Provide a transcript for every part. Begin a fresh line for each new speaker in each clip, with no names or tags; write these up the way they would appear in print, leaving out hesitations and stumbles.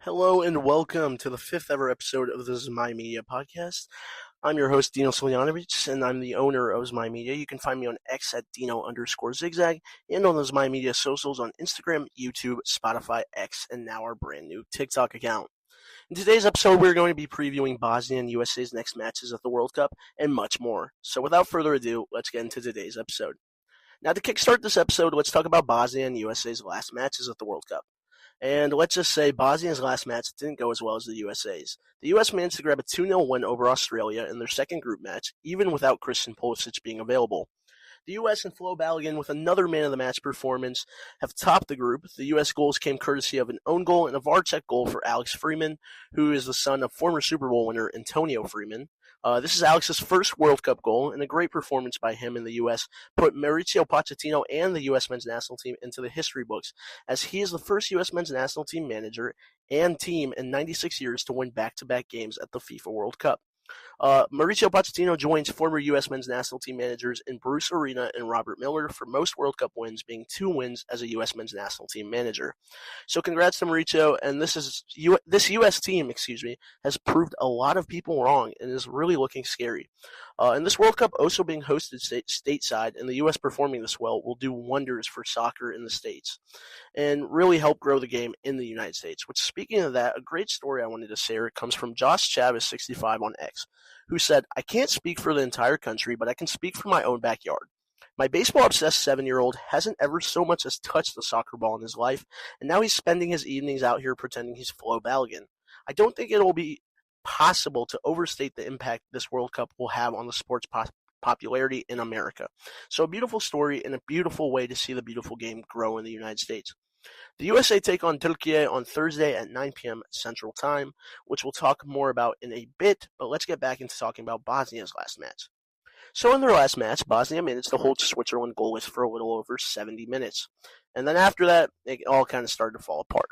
Hello and welcome to the fifth ever episode of the Zmy Media podcast. I'm your host, Dino Soljanovic, and I'm the owner of Zmy Media. You can find me on X at Dino_zigzag and on the Zmy Media socials on Instagram, YouTube, Spotify, X, and now our brand new TikTok account. In today's episode, we're going to be previewing Bosnia and USA's next matches at the World Cup and much more. So without further ado, let's get into today's episode. Now to kickstart this episode, let's talk about Bosnia and USA's last matches at the World Cup. And let's just say Bosnia's last match didn't go as well as the USA's. The US managed to grab a 2-0 win over Australia in their second group match, even without Christian Pulisic being available. The U.S. and Flo Balogun, with another man-of-the-match performance, have topped the group. The U.S. goals came courtesy of an own goal and a VAR check goal for Alex Freeman, who is the son of former Super Bowl winner Antonio Freeman. This is Alex's first World Cup goal, and a great performance by him in the U.S. put Mauricio Pochettino and the U.S. men's national team into the history books, as he is the first U.S. men's national team manager and team in 96 years to win back-to-back games at the FIFA World Cup. Mauricio Pochettino joins former U.S. men's national team managers in Bruce Arena and Robert Miller for most World Cup wins, being 2 wins as a U.S. men's national team manager. So congrats to Mauricio, and this U.S. team, has proved a lot of people wrong and is really looking scary. And this World Cup also being hosted stateside, and the U.S. performing this well will do wonders for soccer in the States and really help grow the game in the United States. Which, speaking of that, a great story I wanted to share comes from Josh Chavez 65 on X, who said, "I can't speak for the entire country, but I can speak for my own backyard. My baseball-obsessed 7-year-old hasn't ever so much as touched the soccer ball in his life, and now he's spending his evenings out here pretending he's Flo Balogun. I don't think it'll be possible to overstate the impact this World Cup will have on the sport's popularity in America." So a beautiful story and a beautiful way to see the beautiful game grow in the United States. The USA take on Turkey on Thursday at 9 p.m. Central Time, which we'll talk more about in a bit, but let's get back into talking about Bosnia's last match. So in their last match, Bosnia managed to hold Switzerland goalless for a little over 70 minutes. And then after that, it all kind of started to fall apart.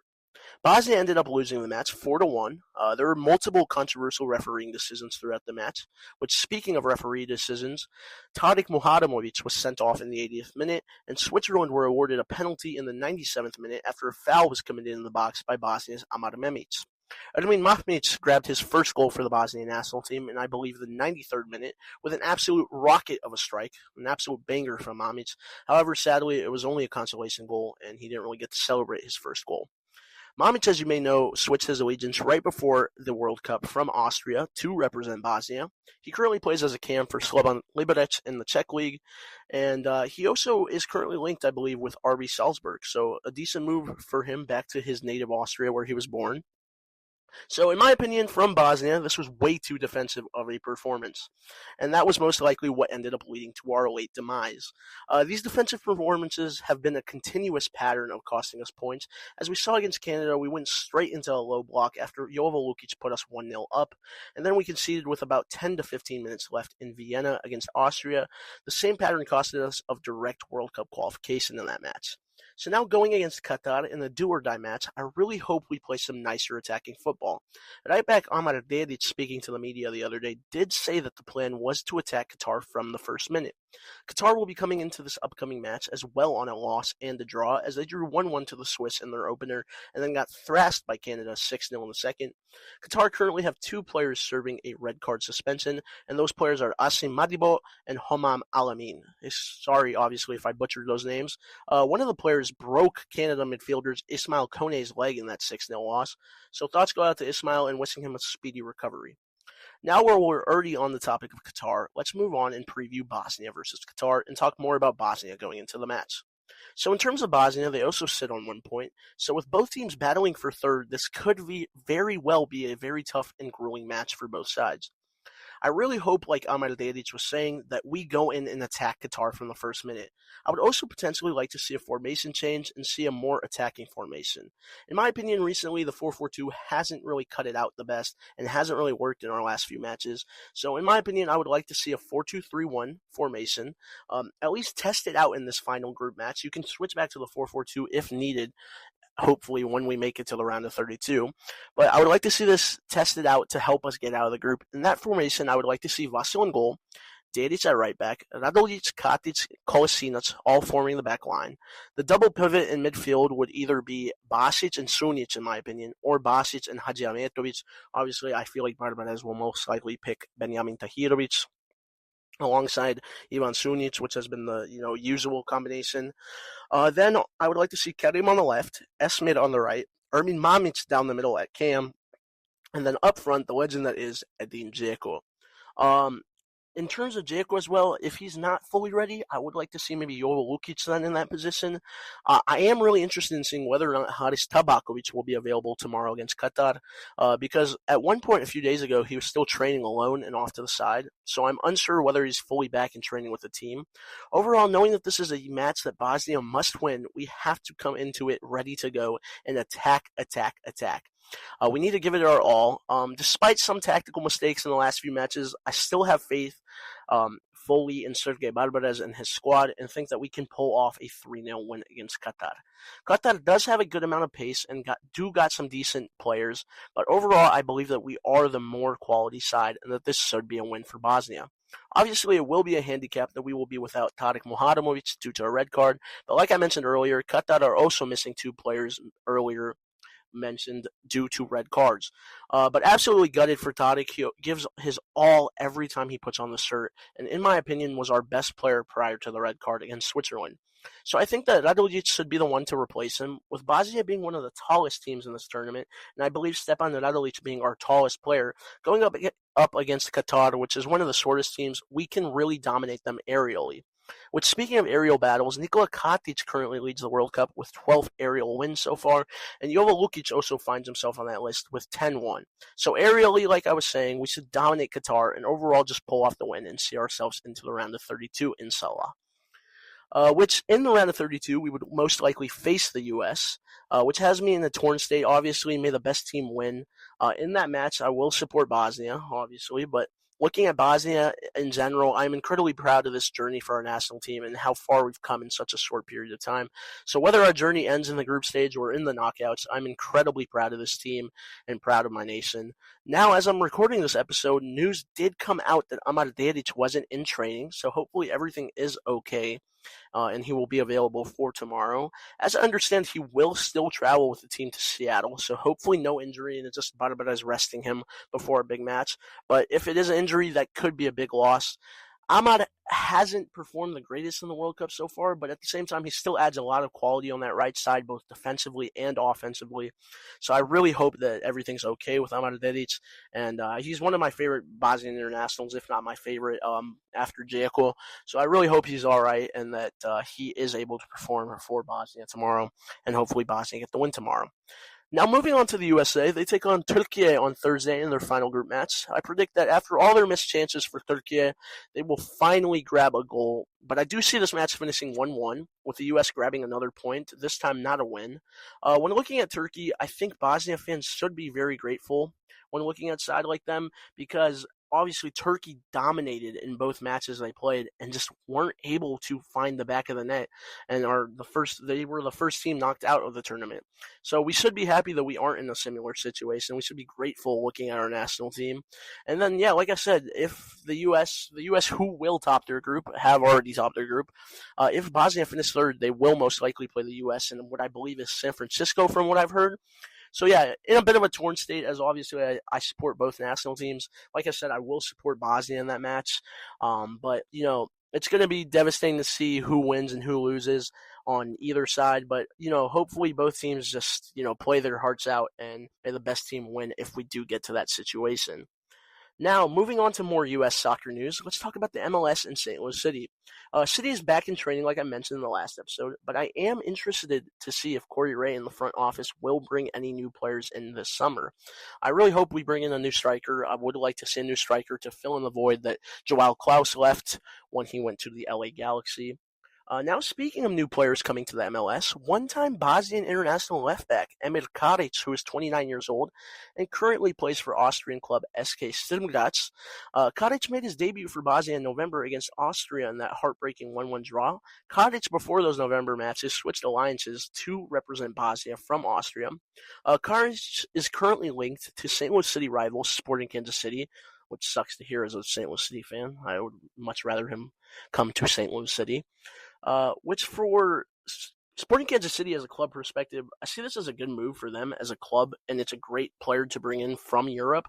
Bosnia ended up losing the match 4-1. There were multiple controversial refereeing decisions throughout the match, which, speaking of referee decisions, Tadic Muhadamovic was sent off in the 80th minute, and Switzerland were awarded a penalty in the 97th minute after a foul was committed in the box by Bosnia's Amar Memic. Ermin Mahmic grabbed his first goal for the Bosnian national team in, I believe, the 93rd minute with an absolute rocket of a strike, an absolute banger from Mahmic. However, sadly, it was only a consolation goal, and he didn't really get to celebrate his first goal. Mamic, as you may know, switched his allegiance right before the World Cup from Austria to represent Bosnia. He currently plays as a cam for Slovan Liberec in the Czech League, and he also is currently linked, I believe, with RB Salzburg. So a decent move for him back to his native Austria where he was born. So, in my opinion, from Bosnia, this was way too defensive of a performance, and that was most likely what ended up leading to our late demise. These defensive performances have been a continuous pattern of costing us points. As we saw against Canada, we went straight into a low block after Jovo Lukic put us 1-0 up, and then we conceded with about 10 to 15 minutes left in Vienna against Austria. The same pattern costed us of direct World Cup qualification in that match. So now going against Qatar in the do-or-die match, I really hope we play some nicer attacking football. Right back, Amar Dedic, speaking to the media the other day, did say that the plan was to attack Qatar from the first minute. Qatar will be coming into this upcoming match as well on a loss and a draw, as they drew 1-1 to the Swiss in their opener and then got thrashed by Canada 6-0 in the second. Qatar currently have 2 players serving a red card suspension, and those players are Asim Madibo and Homam Alamin. Sorry, obviously, if I butchered those names. One of the players broke Canada midfielders Ismail Kone's leg in that 6-0 loss, so thoughts go out to Ismail and wishing him a speedy recovery. Now while we're already on the topic of Qatar, let's move on and preview Bosnia versus Qatar and talk more about Bosnia going into the match. So in terms of Bosnia, they also sit on 1 point. So with both teams battling for third, this could very well be a very tough and grueling match for both sides. I really hope, like Amar Dedic was saying, that we go in and attack Qatar from the first minute. I would also potentially like to see a formation change and see a more attacking formation. In my opinion, recently the 4-4-2 hasn't really cut it out the best and hasn't really worked in our last few matches. So in my opinion, I would like to see a 4-2-3-1 formation, at least test it out in this final group match. You can switch back to the 4-4-2 if needed, hopefully when we make it to the round of 32. But I would like to see this tested out to help us get out of the group. In that formation, I would like to see Vasil in goal, Dedic at right back, Radolic, Katic, Kolasinac all forming the back line. The double pivot in midfield would either be Basic and Sunic, in my opinion, or Basic and Hadžiahmetović. Obviously, I feel like Barbarez will most likely pick Benjamin Tahirović alongside Ivan Sunic, which has been the usual combination. Then I would like to see Kerim on the left, Esmir on the right, Ermin Mamic down the middle at cam, and then up front, the legend that is Edin Dzeko. In terms of Dzeko as well, if he's not fully ready, I would like to see maybe Jovo Lukic then in that position. I am really interested in seeing whether or not Haris Tabakovic will be available tomorrow against Qatar, because at one point a few days ago, he was still training alone and off to the side, so I'm unsure whether he's fully back in training with the team. Overall, knowing that this is a match that Bosnia must win, we have to come into it ready to go and attack. We need to give it our all. Despite some tactical mistakes in the last few matches, I still have faith fully in Sergei Barbarez and his squad and think that we can pull off a 3-0 win against Qatar. Qatar does have a good amount of pace and got some decent players, but overall I believe that we are the more quality side and that this should be a win for Bosnia. Obviously, it will be a handicap that we will be without Tadic Muhadamovic due to a red card, but like I mentioned earlier, Qatar are also missing 2 players earlier mentioned due to red cards. But absolutely gutted for Tadic. He gives his all every time he puts on the shirt, and in my opinion was our best player prior to the red card against Switzerland. So I think that Radolic should be the one to replace him, with Bosnia being one of the tallest teams in this tournament, and I believe Stepan Radolic being our tallest player, going up against Qatar, which is one of the shortest teams, we can really dominate them aerially. Which, speaking of aerial battles, Nikola Katic currently leads the World Cup with 12 aerial wins so far, and Jovo Lukic also finds himself on that list with 10-1. So aerially, like I was saying, we should dominate Qatar and overall just pull off the win and see ourselves into the round of 32, inshallah. Which in the round of 32, we would most likely face the U.S., which has me in a torn state. Obviously, may the best team win. In that match, I will support Bosnia, obviously, but looking at Bosnia in general, I'm incredibly proud of this journey for our national team and how far we've come in such a short period of time. So whether our journey ends in the group stage or in the knockouts, I'm incredibly proud of this team and proud of my nation. Now, as I'm recording this episode, news did come out that Amar Dedic wasn't in training, so hopefully everything is okay. And he will be available for tomorrow. As I understand, he will still travel with the team to Seattle, so hopefully no injury, and it's just Barbarez resting him before a big match. But if it is an injury, that could be a big loss. Ahmad hasn't performed the greatest in the World Cup so far, but at the same time, he still adds a lot of quality on that right side, both defensively and offensively. So I really hope that everything's okay with Amar Dedic, and he's one of my favorite Bosnian internationals, if not my favorite, after Dzeko. So I really hope he's all right and that he is able to perform for Bosnia tomorrow, and hopefully Bosnia get the win tomorrow. Now, moving on to the USA, they take on Turkey on Thursday in their final group match. I predict that after all their missed chances for Turkey, they will finally grab a goal. But I do see this match finishing 1-1, with the U.S. grabbing another point, this time not a win. When looking at Turkey, I think Bosnia fans should be very grateful when looking at a side like them, because obviously Turkey dominated in both matches they played and just weren't able to find the back of the net, and they were the first team knocked out of the tournament. So we should be happy that we aren't in a similar situation. We should be grateful looking at our national team. And then, yeah, like I said, if the U.S. who will top their group, have already topped their group, if Bosnia finishes third, they will most likely play the U.S. in what I believe is San Francisco from what I've heard. So, yeah, in a bit of a torn state, as obviously I support both national teams. Like I said, I will support Bosnia in that match. But, it's going to be devastating to see who wins and who loses on either side. But, hopefully both teams just, play their hearts out and may the best team win if we do get to that situation. Now, moving on to more U.S. soccer news, let's talk about the MLS in St. Louis City. City is back in training, like I mentioned in the last episode, but I am interested to see if Corey Ray in the front office will bring any new players in this summer. I really hope we bring in a new striker. I would like to see a new striker to fill in the void that Joao Klaus left when he went to the LA Galaxy. Now, speaking of new players coming to the MLS, one-time Bosnian international left-back Emir Karic, who is 29 years old and currently plays for Austrian club SK Sturm Graz. Karic made his debut for Bosnia in November against Austria in that heartbreaking 1-1 draw. Karic, before those November matches, switched alliances to represent Bosnia from Austria. Karic is currently linked to St. Louis City rivals Sporting Kansas City, which sucks to hear as a St. Louis City fan. I would much rather him come to St. Louis City. Which for Sporting Kansas City as a club perspective, I see this as a good move for them as a club, and it's a great player to bring in from Europe.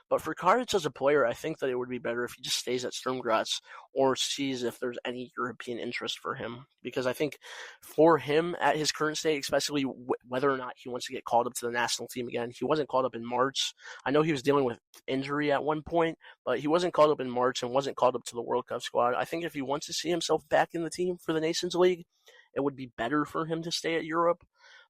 But for Karic as a player, I think that it would be better if he just stays at Sturm Graz or sees if there's any European interest for him. Because I think for him at his current state, especially whether or not he wants to get called up to the national team again, he wasn't called up in March. I know he was dealing with injury at one point, but he wasn't called up in March and wasn't called up to the World Cup squad. I think if he wants to see himself back in the team for the Nations League, it would be better for him to stay at Europe.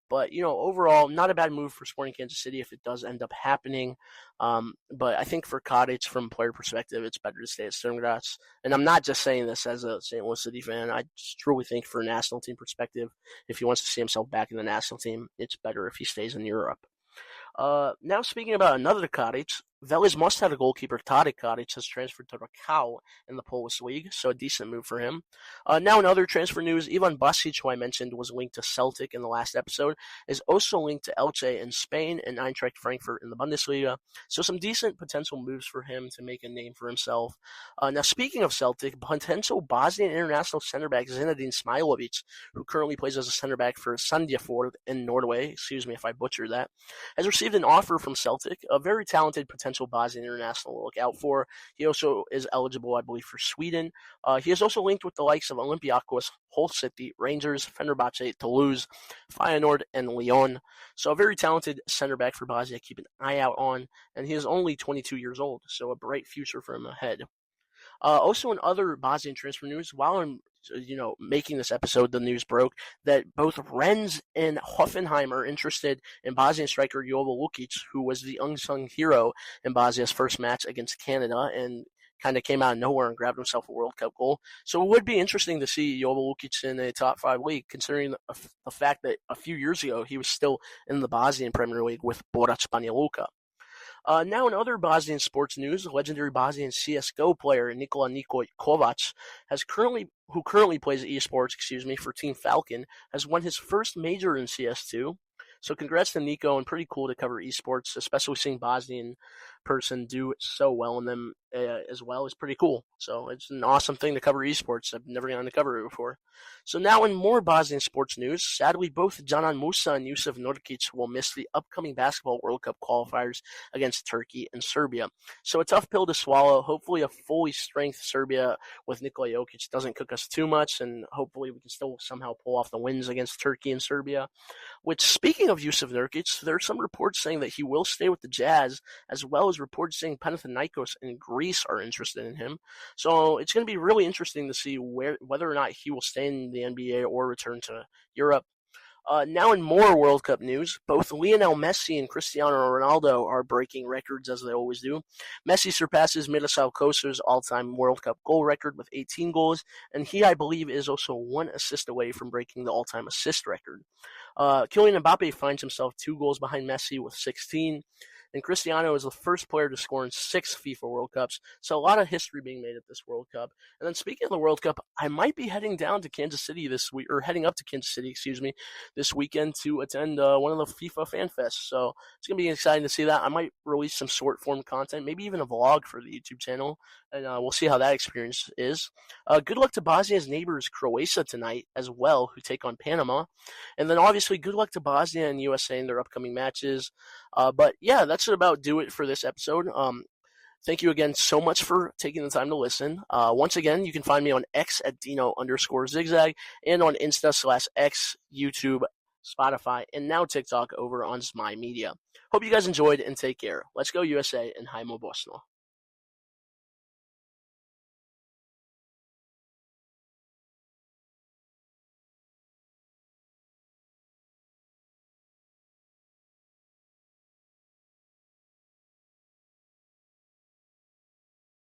But, overall, not a bad move for Sporting Kansas City if it does end up happening. But I think for Karic, from a player perspective, it's better to stay at Sturm Graz. And I'm not just saying this as a St. Louis City fan. I just truly think for a national team perspective, if he wants to see himself back in the national team, it's better if he stays in Europe. Now speaking about another Karic, Vélez must have a goalkeeper. Tadej Karic has transferred to Rakau in the Polish league, so a decent move for him. Now in other transfer news, Ivan Basic, who I mentioned was linked to Celtic in the last episode, is also linked to Elche in Spain and Eintracht Frankfurt in the Bundesliga. So some decent potential moves for him to make a name for himself. Now speaking of Celtic, potential Bosnian international center back Zinedine Smailovic, who currently plays as a center back for Sandefjord in Norway, excuse me if I butchered that, has received an offer from Celtic, a very talented potential Bosnian international to look out for. He also is eligible, I believe, for Sweden. He is also linked with the likes of Olympiacos, Hull City, Rangers, Fenerbahce, Toulouse, Feyenoord, and Lyon. So a very talented center back for Bosnia. Keep an eye out on, and he is only 22 years old, so a bright future for him ahead. Also, in other Bosnian transfer news, while I'm making this episode, the news broke that both Rennes and Hoffenheim are interested in Bosnian striker Jovo Lukic, who was the unsung hero in Bosnia's first match against Canada and kind of came out of nowhere and grabbed himself a World Cup goal. So it would be interesting to see Jovo Lukic in a top 5 league, considering the fact that a few years ago he was still in the Bosnian Premier League with Borac Banja Luka. Now in other Bosnian sports news, legendary Bosnian CSGO player Nikola Kovac who currently plays esports, for Team Falcon, has won his first major in CS2. So congrats to Nico, and pretty cool to cover esports, especially seeing Bosnian person do so well in them as well is pretty cool. So it's an awesome thing to cover esports. I've never gotten to cover it before. So now in more Bosnian sports news, sadly both Canan Musa and Yusuf Nurkic will miss the upcoming basketball World Cup qualifiers against Turkey and Serbia. So a tough pill to swallow. Hopefully a fully strength Serbia with Nikola Jokic doesn't cook us too much, and hopefully we can still somehow pull off the wins against Turkey and Serbia. Which, speaking of Yusuf Nurkic, there are some reports saying that he will stay with the Jazz, as well as reports saying Panathinaikos and Greece are interested in him. So it's going to be really interesting to see whether or not he will stay in the NBA or return to Europe. Now in more World Cup news, both Lionel Messi and Cristiano Ronaldo are breaking records as they always do. Messi surpasses Miroslav Klose's all-time World Cup goal record with 18 goals, and he, I believe, is also 1 assist away from breaking the all-time assist record. Kylian Mbappe finds himself 2 goals behind Messi with 16. And Cristiano is the first player to score in 6 FIFA World Cups. So a lot of history being made at this World Cup. And then speaking of the World Cup, I might be heading down to Kansas City this week, or heading up to Kansas City, this weekend to attend one of the FIFA Fan Fests. So it's going to be exciting to see that. I might release some short form content, maybe even a vlog for the YouTube channel. And we'll see how that experience is. Good luck to Bosnia's neighbors, Croatia, tonight as well, who take on Panama. And then obviously good luck to Bosnia and USA in their upcoming matches. But yeah, that's about do it for this episode. Thank you again so much for taking the time to listen. Once again, you can find me on X at Dino_zigzag and on Insta/X, YouTube, Spotify, and now TikTok over on Zmy Media. Hope you guys enjoyed and take care. Let's go USA and Haimo Bosno.